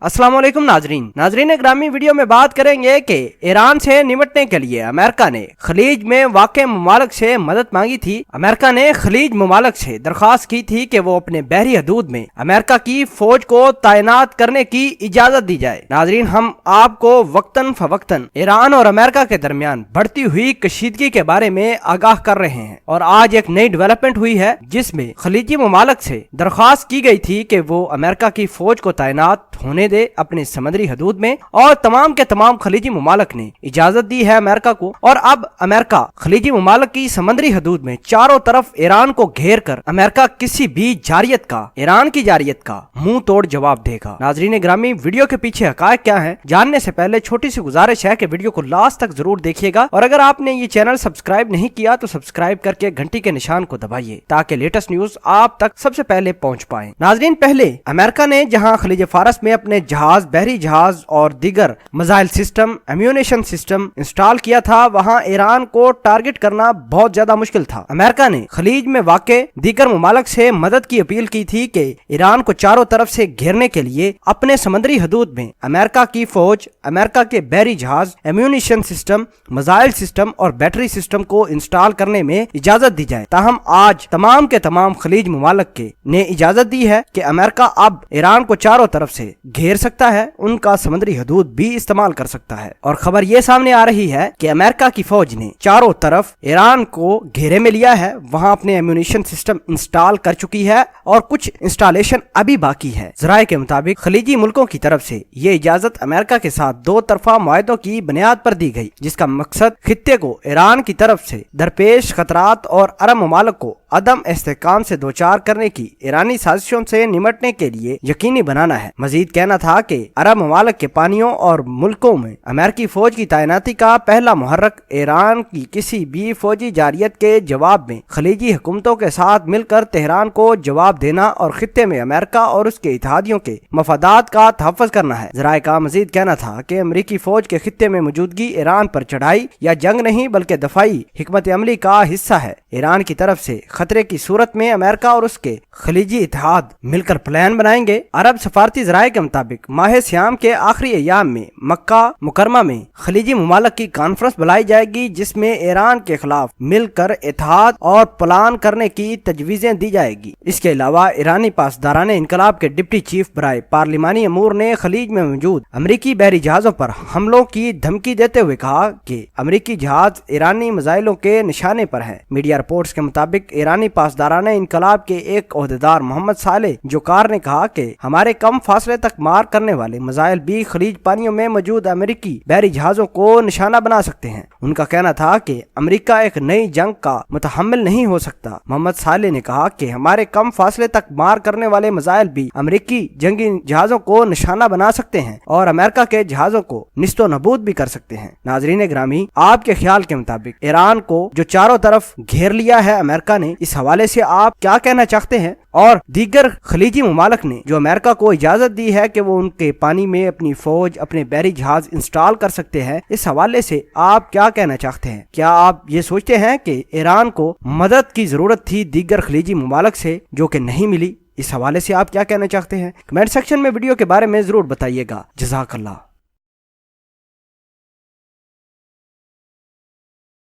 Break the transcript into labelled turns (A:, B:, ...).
A: अस्सलाम वालेकुम नाजरीन ग्रामी वीडियो में बात करेंगे कि ईरान से निपटने के लिए अमेरिका ने खलीज में वाक़े ममालिक से मदद मांगी थी। अमेरिका ने खलीज ममालिक से दरख्वास्त की थी कि वो अपने बहरी हदूद में अमेरिका की फौज को तैनात करने की इजाजत दी जाए। नाजरीन, हम आपको वक्तन फवक्तन ईरान और अमेरिका के दरमियान बढ़ती हुई कशीदगी के बारे में आगाह कर रहे हैं और आज एक नई डेवलपमेंट हुई है जिसमें खलीजी ममालिक से दरख्वास्त की गई थी कि वो अमेरिका की फौज को तैनात होने दे अपने समुद्री हदूद में, और तमाम के तमाम खलीजी ममालिक ने इजाजत दी है अमेरिका को। और अब अमेरिका खलीजी ममालिक की समुद्री हदूद में चारों तरफ ईरान को घेर कर अमेरिका किसी भी जारियत का, ईरान की जारियत का मुंह तोड़ जवाब देगा। नाजरीन ग्रामी, वीडियो के पीछे हकायक क्या है जानने से पहले छोटी सी गुजारिश है कि वीडियो को लास्ट तक जरूर देखिएगा, और अगर आपने ये चैनल सब्सक्राइब नहीं किया तो सब्सक्राइब करके घंटी के निशान को दबाइए ताकि लेटेस्ट न्यूज आप तक सबसे पहले पहुंच पाए। नाजरीन, पहले अमेरिका ने जहां खलीज फारस में अपने जहाज, बहरी जहाज और दीगर missile system, ammunition system install किया था, वहां ईरान को टारगेट करना बहुत ज्यादा मुश्किल था। अमेरिका ने खलीज में वाक़े दीगर ममालिक से मदद की अपील की थी कि ईरान को चारों तरफ से घेरने के लिए अपने समुद्री हदूद में अमेरिका की फौज, अमेरिका के बहरी जहाज, एम्यूनेशन सिस्टम, मिसाइल सिस्टम और बैटरी सिस्टम को इंस्टॉल करने में इजाजत दी जाए। ताहम आज तमाम के तमाम खलीज ममालिक के ने इजाजत दी है कि अमेरिका अब ईरान को चारों तरफ से घेर सकता है, उनका समुद्री हदूद भी इस्तेमाल कर सकता है। और खबर ये सामने आ रही है कि अमेरिका की फौज ने चारों तरफ ईरान को घेरे में लिया है, वहां अपने एम्यूनेशन सिस्टम इंस्टॉल कर चुकी है और कुछ इंस्टॉलेशन अभी बाकी है। जराये के मुताबिक खलीजी मुल्कों की तरफ से ये इजाजत अमेरिका के साथ दो तरफा मुआहदों की बुनियाद पर दी गई, जिसका मकसद खित्ते को ईरान की तरफ से दरपेश खतरात और अरब ममालिक को अदम इस्तेहकाम से दो चार करने की ईरानी साजिशों से निपटने के लिए यकीनी बनाना है। मजीद कहना था कि अरब ममालिक के पानियों और मुल्कों में अमेरिकी फौज की तैनाती का पहला मुहर्रक ईरान की किसी भी फौजी जारियत के जवाब में खलीजी हुकूमतों के साथ मिलकर तेहरान को जवाब देना और खित्ते में अमेरिका और उसके इत्तेहादियों के मफादात का तहफ़्फ़ुज़ करना है। ज़राए का मजीद कहना था कि अमेरिकी फौज के खित्ते में मौजूदगी ईरान पर चढ़ाई या जंग नहीं बल्कि दफाई हिकमत अमली का हिस्सा है। ईरान की तरफ से खतरे की सूरत में अमेरिका और उसके खलीजी इत्तेहाद मिलकर प्लान बनाएंगे। अरब सफारती ज़राए के मुताबिक माह सियाम के आखिरी अयाम में मक्का मुकरमा में खलीजी ममालिक की कॉन्फ्रेंस बुलाई जाएगी, जिसमें ईरान के खिलाफ मिलकर इत्तेहाद और प्लान करने की तजवीजें दी जाएगी। इसके अलावा ईरानी पासदाराने इनकलाब के डिप्टी चीफ बराए पार्लिमानी अमूर ने खलीज में मौजूद अमरीकी बहरी जहाजों पर हमलों की धमकी देते हुए कहा कि अमरीकी जहाज ईरानी मिसाइलों के निशाने पर है। मीडिया रिपोर्ट्स के मुताबिक ईरानी पासदाराने इनकलाब के एक ओहदेदार मोहम्मद साले जोकार ने कहा कि हमारे कम फासले तक मार करने वाले मिसाइल भी खलीज पानियों में मौजूद अमेरिकी बहरी जहाजों को निशाना बना सकते हैं। उनका कहना था कि अमेरिका एक नई जंग का मुतहम्मिल नहीं हो सकता। मोहम्मद साले ने कहा कि हमारे कम फासले तक मार करने वाले मिसाइल भी अमेरिकी जंगी जहाजों को निशाना बना सकते हैं और अमेरिका के जहाजों को निस्तो नबूद भी कर सकते हैं। नाजरीन ग्रामी, आपके ख्याल के मुताबिक ईरान को जो चारों तरफ घेर लिया है अमेरिका ने, इस हवाले से आप क्या कहना चाहते हैं? और दीगर खलीजी ममालिक ने जो अमेरिका को इजाजत दी है कि वो उनके पानी में अपनी फौज, अपने बहरी जहाज इंस्टॉल कर सकते हैं, इस हवाले से आप क्या कहना चाहते हैं? क्या आप ये सोचते हैं कि ईरान को मदद की जरूरत थी दीगर खलीजी ममालिक से जो कि नहीं मिली? इस हवाले से आप क्या कहना चाहते हैं? कमेंट सेक्शन में वीडियो के बारे में जरूर बताइएगा। जज़ाकल्लाह।